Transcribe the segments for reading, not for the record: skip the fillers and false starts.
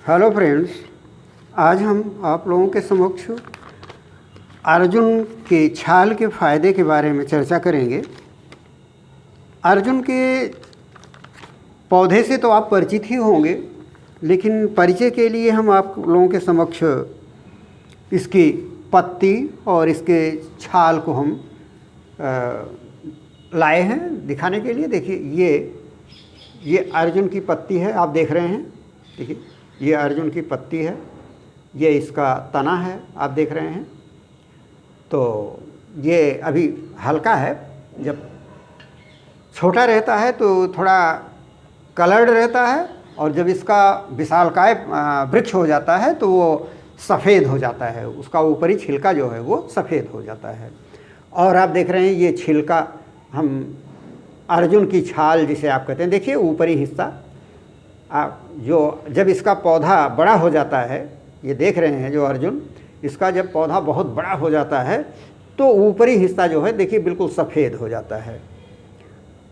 Hello friends, आज हम आप लोगों के समक्ष अर्जुन के छाल के फ़ायदे के बारे में चर्चा करेंगे। अर्जुन के पौधे से तो आप परिचित ही होंगे, लेकिन परिचय के लिए हम आप लोगों के समक्ष इसकी पत्ती और इसके छाल को हम लाए हैं दिखाने के लिए। देखिए, ये अर्जुन की पत्ती है, आप देख रहे हैं। देखिए, ये अर्जुन की पत्ती है, ये इसका तना है, आप देख रहे हैं। तो ये अभी हल्का है, जब छोटा रहता है तो थोड़ा कलर्ड रहता है, और जब इसका विशालकाय वृक्ष हो जाता है तो वो सफ़ेद हो जाता है, उसका ऊपरी छिलका जो है वो सफ़ेद हो जाता है। और आप देख रहे हैं ये छिलका, हम अर्जुन की छाल जिसे आप कहते हैं, देखिए ऊपरी हिस्सा जो जब इसका पौधा बड़ा हो जाता है, ये देख रहे हैं जो अर्जुन, इसका जब पौधा बहुत बड़ा हो जाता है तो ऊपरी हिस्सा जो है देखिए बिल्कुल सफ़ेद हो जाता है,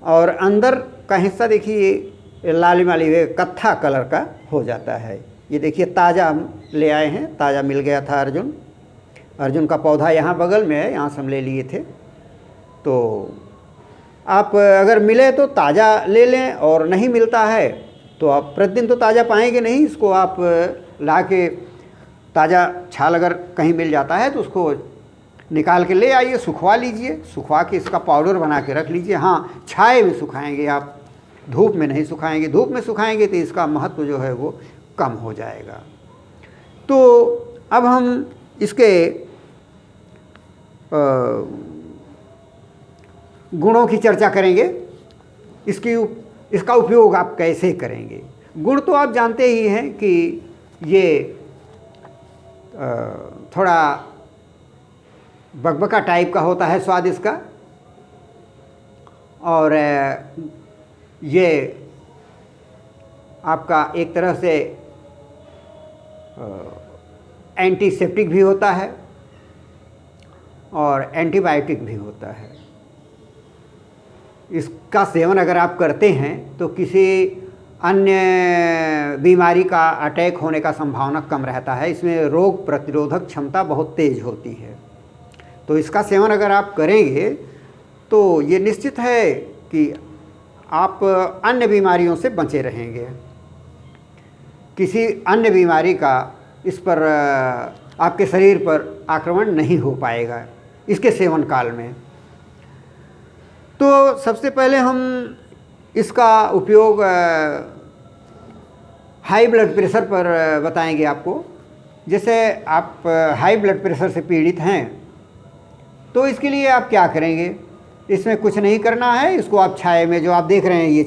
और अंदर का हिस्सा देखिए लालिमाली कत्था कलर का हो जाता है। ये देखिए ताज़ा हम ले आए हैं, ताज़ा मिल गया था अर्जुन का पौधा यहाँ बगल में है, यहाँ से हम ले लिए थे। तो आप अगर मिले तो ताज़ा ले लें, और नहीं मिलता है तो आप प्रतिदिन तो ताज़ा पाएंगे नहीं, इसको आप ला के ताज़ा छाल अगर कहीं मिल जाता है तो उसको निकाल के ले आइए, सुखवा लीजिए, सुखवा के इसका पाउडर बना के रख लीजिए। हाँ, छाए में सुखाएंगे आप, धूप में नहीं सुखाएंगे। धूप में सुखाएंगे तो इसका महत्व जो है वो कम हो जाएगा। तो अब हम इसके गुणों की चर्चा करेंगे, इसका उपयोग आप कैसे करेंगे। गुण तो आप जानते ही हैं कि ये थोड़ा बकबका टाइप का होता है स्वाद इसका, और ये आपका एक तरह से एंटीसेप्टिक भी होता है और एंटीबायोटिक भी होता है। इसका सेवन अगर आप करते हैं तो किसी अन्य बीमारी का अटैक होने का संभावना कम रहता है। इसमें रोग प्रतिरोधक क्षमता बहुत तेज़ होती है। तो इसका सेवन अगर आप करेंगे तो ये निश्चित है कि आप अन्य बीमारियों से बचे रहेंगे। किसी अन्य बीमारी का इस पर आपके शरीर पर आक्रमण नहीं हो पाएगा इसके सेवन काल में। तो सबसे पहले हम इसका उपयोग हाई ब्लड प्रेशर पर बताएंगे आपको। जैसे आप हाई ब्लड प्रेशर से पीड़ित हैं तो इसके लिए आप क्या करेंगे, इसमें कुछ नहीं करना है। इसको आप छाया में, जो आप देख रहे हैं ये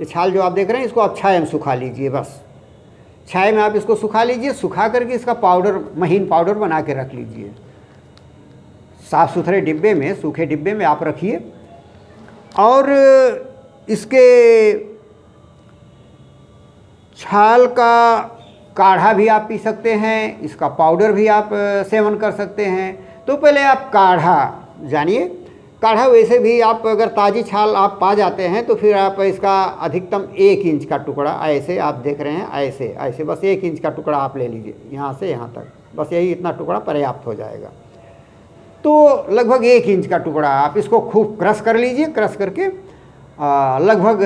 छाल जो आप देख रहे हैं, इसको आप छाया में सुखा लीजिए। बस छाया में आप इसको सुखा लीजिए, सुखा करके इसका पाउडर, महीन पाउडर बना के रख लीजिए। साफ़ सुथरे डिब्बे में, सूखे डिब्बे में आप रखिए, और इसके छाल का काढ़ा भी आप पी सकते हैं, इसका पाउडर भी आप सेवन कर सकते हैं। तो पहले आप काढ़ा जानिए। काढ़ा वैसे भी आप अगर ताज़ी छाल आप पा जाते हैं तो फिर आप इसका अधिकतम 1 इंच का टुकड़ा, ऐसे आप देख रहे हैं, ऐसे बस 1 इंच का टुकड़ा आप ले लीजिए, यहाँ से यहाँ तक, बस यही इतना टुकड़ा पर्याप्त हो जाएगा। तो लगभग 1 इंच का टुकड़ा आप इसको खूब क्रश कर लीजिए। क्रश करके लगभग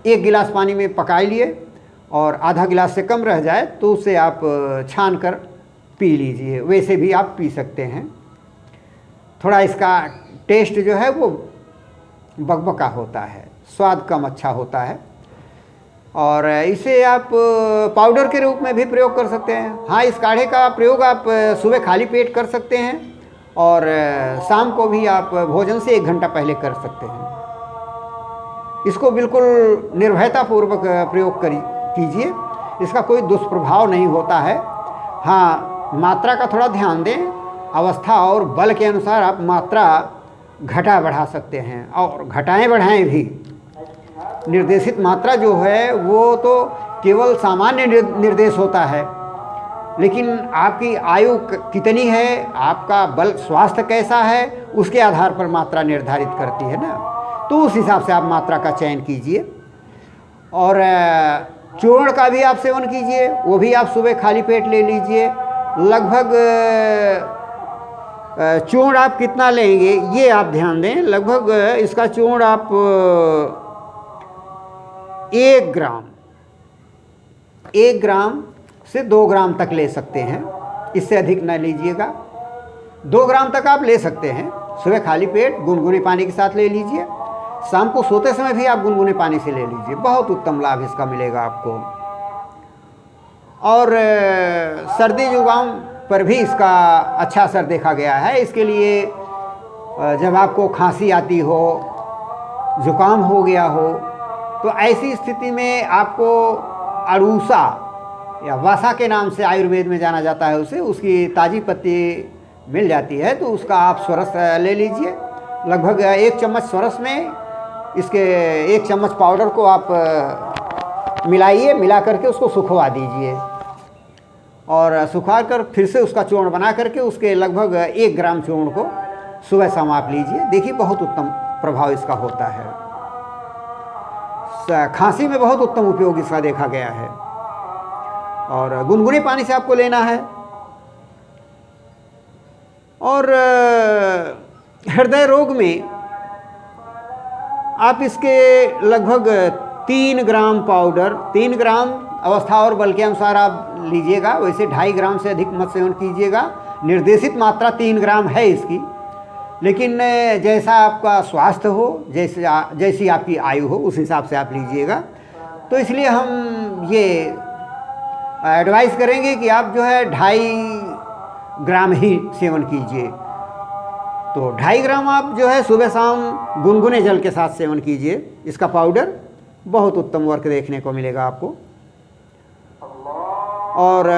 1 गिलास पानी में पका लिए, और आधा गिलास से कम रह जाए तो उसे आप छान कर पी लीजिए। वैसे भी आप पी सकते हैं। थोड़ा इसका टेस्ट जो है वो बकबका होता है, स्वाद कम अच्छा होता है, और इसे आप पाउडर के रूप में भी प्रयोग कर सकते हैं। हाँ, इस काढ़े का प्रयोग आप सुबह खाली पेट कर सकते हैं, और शाम को भी आप भोजन से 1 घंटा पहले कर सकते हैं। इसको बिल्कुल निर्भयतापूर्वक प्रयोग कीजिए, इसका कोई दुष्प्रभाव नहीं होता है। हाँ, मात्रा का थोड़ा ध्यान दें, अवस्था और बल के अनुसार आप मात्रा घटा बढ़ा सकते हैं, और घटाएं बढ़ाएं भी। निर्देशित मात्रा जो है वो तो केवल सामान्य निर्देश होता है, लेकिन आपकी आयु कितनी है, आपका बल स्वास्थ्य कैसा है, उसके आधार पर मात्रा निर्धारित करती है ना। तो उस हिसाब से आप मात्रा का चयन कीजिए। और चूर्ण का भी आप सेवन कीजिए, वो भी आप सुबह खाली पेट ले लीजिए। लगभग चूर्ण आप कितना लेंगे ये आप ध्यान दें। लगभग इसका चूर्ण आप 1 ग्राम से 2 ग्राम तक ले सकते हैं, इससे अधिक ना लीजिएगा। 2 ग्राम तक आप ले सकते हैं। सुबह खाली पेट गुनगुने पानी के साथ ले लीजिए, शाम को सोते समय भी आप गुनगुने पानी से ले लीजिए, बहुत उत्तम लाभ इसका मिलेगा आपको। और सर्दी जुकाम पर भी इसका अच्छा असर देखा गया है। इसके लिए जब आपको खांसी आती हो, जुकाम हो गया हो, तो ऐसी स्थिति में आपको अड़ूसा या वासा के नाम से आयुर्वेद में जाना जाता है उसे, उसकी ताज़ी पत्ती मिल जाती है, तो उसका आप स्वरस ले लीजिए। लगभग 1 चम्मच स्वरस में इसके 1 चम्मच पाउडर को आप मिलाइए, मिला करके उसको सुखवा दीजिए और सुखा कर फिर से उसका चूर्ण बना करके उसके लगभग 1 ग्राम चूर्ण को सुबह शाम आप लीजिए। देखिए बहुत उत्तम प्रभाव इसका होता है। खांसी में बहुत उत्तम उपयोग इसका देखा गया है। और गुनगुने पानी से आपको लेना है। और हृदय रोग में आप इसके लगभग 3 ग्राम पाउडर, 3 ग्राम अवस्था और बल के अनुसार आप लीजिएगा। वैसे 2.5 ग्राम से अधिक मत सेवन कीजिएगा। निर्देशित मात्रा 3 ग्राम है इसकी, लेकिन जैसा आपका स्वास्थ्य हो, जैसी आपकी आयु हो, उस हिसाब से आप लीजिएगा। तो इसलिए हम ये एडवाइस करेंगे कि आप जो है 2.5 ग्राम ही सेवन कीजिए। तो 2.5 ग्राम आप जो है सुबह शाम गुनगुने जल के साथ सेवन कीजिए। इसका पाउडर बहुत उत्तम वर्क देखने को मिलेगा आपको। और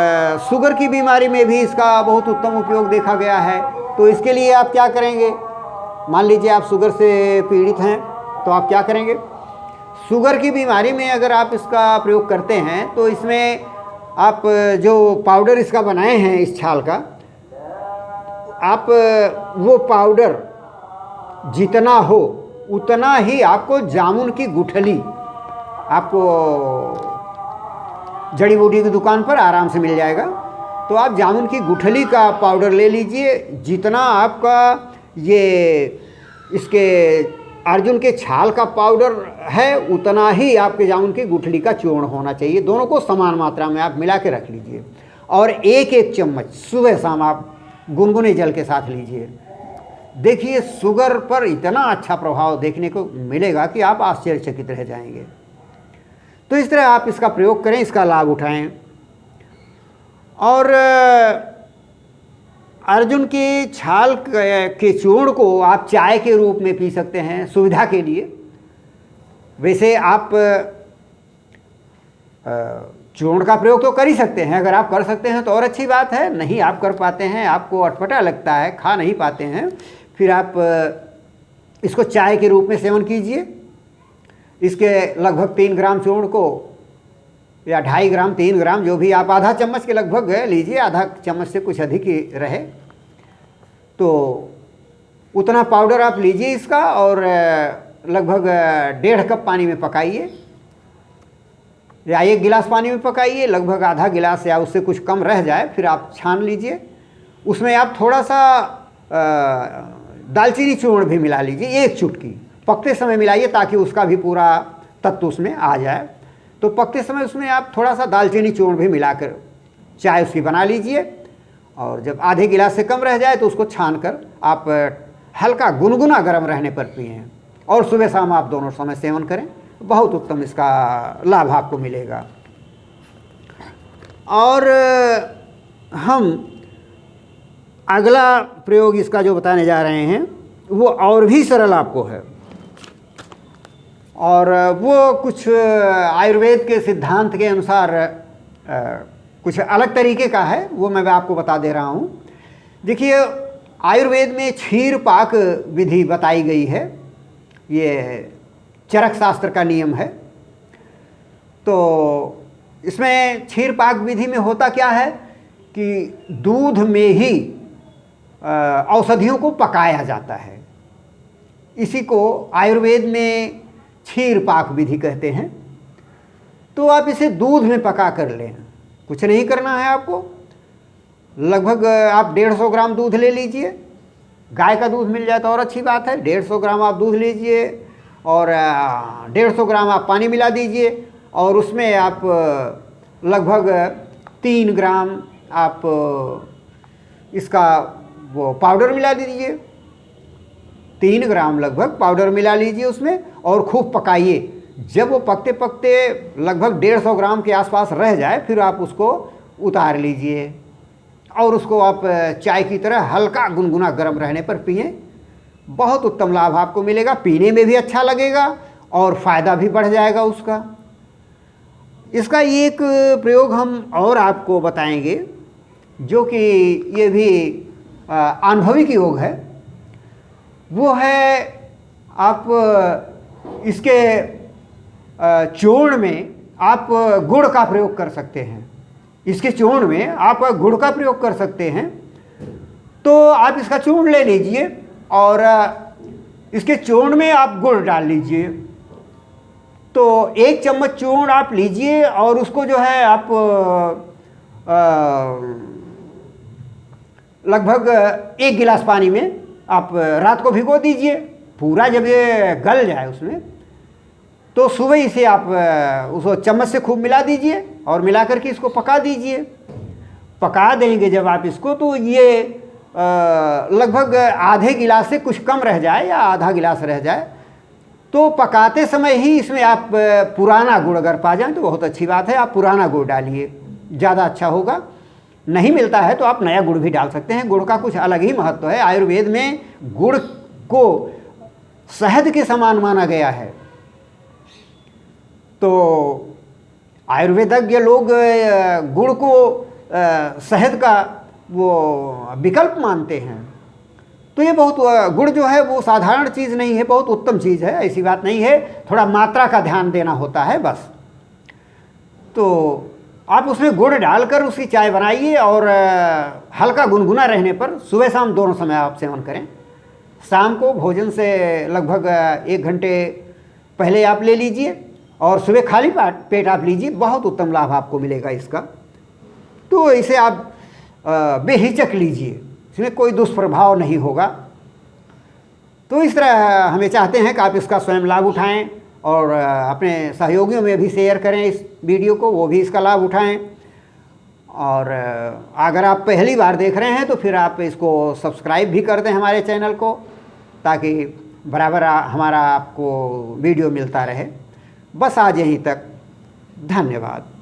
शुगर की बीमारी में भी इसका बहुत उत्तम उपयोग देखा गया है। तो इसके लिए आप क्या करेंगे, मान लीजिए आप शुगर से पीड़ित हैं, तो आप क्या करेंगे, शुगर की बीमारी में अगर आप इसका प्रयोग करते हैं तो इसमें आप जो पाउडर इसका बनाए हैं इस छाल का, आप वो पाउडर जितना हो उतना ही आपको जामुन की गुठली आपको जड़ी बूटी की दुकान पर आराम से मिल जाएगा। तो आप जामुन की गुठली का पाउडर ले लीजिए। जितना आपका ये इसके अर्जुन के छाल का पाउडर है उतना ही आपके जामुन की गुठली का चूर्ण होना चाहिए। दोनों को समान मात्रा में आप मिला के रख लीजिए और 1-1 चम्मच सुबह शाम आप गुनगुने जल के साथ लीजिए। देखिए शुगर पर इतना अच्छा प्रभाव देखने को मिलेगा कि आप आश्चर्यचकित रह जाएंगे। तो इस तरह आप इसका प्रयोग करें, इसका लाभ उठाएं। और अर्जुन की छाल के चूर्ण को आप चाय के रूप में पी सकते हैं सुविधा के लिए। वैसे आप चूर्ण का प्रयोग तो कर ही सकते हैं, अगर आप कर सकते हैं तो और अच्छी बात है। नहीं आप कर पाते हैं, आपको अटपटा लगता है, खा नहीं पाते हैं, फिर आप इसको चाय के रूप में सेवन कीजिए। इसके लगभग 3 ग्राम चूर्ण को या 2.5 ग्राम 3 ग्राम जो भी आप आधा चम्मच के लगभग लीजिए, आधा चम्मच से कुछ अधिक ही रहे, तो उतना पाउडर आप लीजिए इसका और लगभग 1.5 कप पानी में पकाइए या 1 गिलास पानी में पकाइए। लगभग आधा गिलास या उससे कुछ कम रह जाए फिर आप छान लीजिए। उसमें आप थोड़ा सा दालचीनी चूर्ण भी मिला लीजिए, 1 चुटकी। पकते समय मिलाइए ताकि उसका भी पूरा तत्व उसमें आ जाए। तो पकते समय उसमें आप थोड़ा सा दालचीनी चूर्ण भी मिलाकर चाय उसकी बना लीजिए और जब आधे गिलास से कम रह जाए तो उसको छान कर आप हल्का गुनगुना गर्म रहने पर पिएं और सुबह शाम आप दोनों समय सेवन करें। बहुत उत्तम इसका लाभ आपको मिलेगा। और हम अगला प्रयोग इसका जो बताने जा रहे हैं वो और भी सरल आपको है और वो कुछ आयुर्वेद के सिद्धांत के अनुसार कुछ अलग तरीके का है, वो मैं आपको बता दे रहा हूँ। देखिए आयुर्वेद में क्षीर पाक विधि बताई गई है, ये चरक शास्त्र का नियम है। तो इसमें क्षीर पाक विधि में होता क्या है कि दूध में ही औषधियों को पकाया जाता है। इसी को आयुर्वेद में क्षीर पाक विधि कहते हैं। तो आप इसे दूध में पका कर लें। कुछ नहीं करना है आपको, लगभग आप 150 ग्राम दूध ले लीजिए। गाय का दूध मिल जाए तो और अच्छी बात है। 150 ग्राम आप दूध लीजिए और 150 ग्राम आप पानी मिला दीजिए और उसमें आप लगभग 3 ग्राम आप इसका वो पाउडर मिला दीजिए। 3 ग्राम लगभग पाउडर मिला लीजिए उसमें और खूब पकाइए। जब वो पकते पकते लगभग 150 ग्राम के आसपास रह जाए फिर आप उसको उतार लीजिए और उसको आप चाय की तरह हल्का गुनगुना गर्म रहने पर पिएं। बहुत उत्तम लाभ आपको मिलेगा, पीने में भी अच्छा लगेगा और फ़ायदा भी बढ़ जाएगा उसका। इसका एक प्रयोग हम और आपको बताएंगे जो कि ये भी अनुभविक योग है। वो है आप इसके चूर्ण में आप गुड़ का प्रयोग कर सकते हैं। इसके चूर्ण में आप गुड़ का प्रयोग कर सकते हैं। तो आप इसका चूर्ण ले लीजिए और इसके चूर्ण में आप गुड़ डाल लीजिए। तो 1 चम्मच चूर्ण आप लीजिए और उसको जो है आप लगभग 1 गिलास पानी में आप रात को भिगो दीजिए। पूरा जब ये गल जाए उसमें तो सुबह इसे आप उसको चम्मच से खूब मिला दीजिए और मिला करके इसको पका दीजिए। पका देंगे जब आप इसको तो ये लगभग आधे गिलास से कुछ कम रह जाए या आधा गिलास रह जाए तो पकाते समय ही इसमें आप पुराना गुड़ अगर पा जाएं तो बहुत अच्छी बात है। आप पुराना गुड़ डालिए, ज़्यादा अच्छा होगा। नहीं मिलता है तो आप नया गुड़ भी डाल सकते हैं। गुड़ का कुछ अलग ही महत्व है। आयुर्वेद में गुड़ को शहद के समान माना गया है। तो आयुर्वेदज्ञ लोग गुड़ को शहद का वो विकल्प मानते हैं। तो ये बहुत गुड़ जो है वो साधारण चीज़ नहीं है, बहुत उत्तम चीज़ है, ऐसी बात नहीं है। थोड़ा मात्रा का ध्यान देना होता है बस। तो आप उसमें गुड़ डालकर उसकी चाय बनाइए और हल्का गुनगुना रहने पर सुबह शाम दोनों समय आप सेवन करें। शाम को भोजन से लगभग 1 घंटे पहले आप ले लीजिए और सुबह खाली पेट आप लीजिए। बहुत उत्तम लाभ आपको मिलेगा इसका। तो इसे आप बेहिचक लीजिए, इसमें कोई दुष्प्रभाव नहीं होगा। तो इस तरह हमें चाहते हैं कि आप इसका स्वयं लाभ उठाएं और अपने सहयोगियों में भी शेयर करें इस वीडियो को, वो भी इसका लाभ उठाएं। और अगर आप पहली बार देख रहे हैं तो फिर आप इसको सब्सक्राइब भी कर दें हमारे चैनल को, ताकि बराबर हमारा आपको वीडियो मिलता रहे। बस आज यहीं तक, धन्यवाद।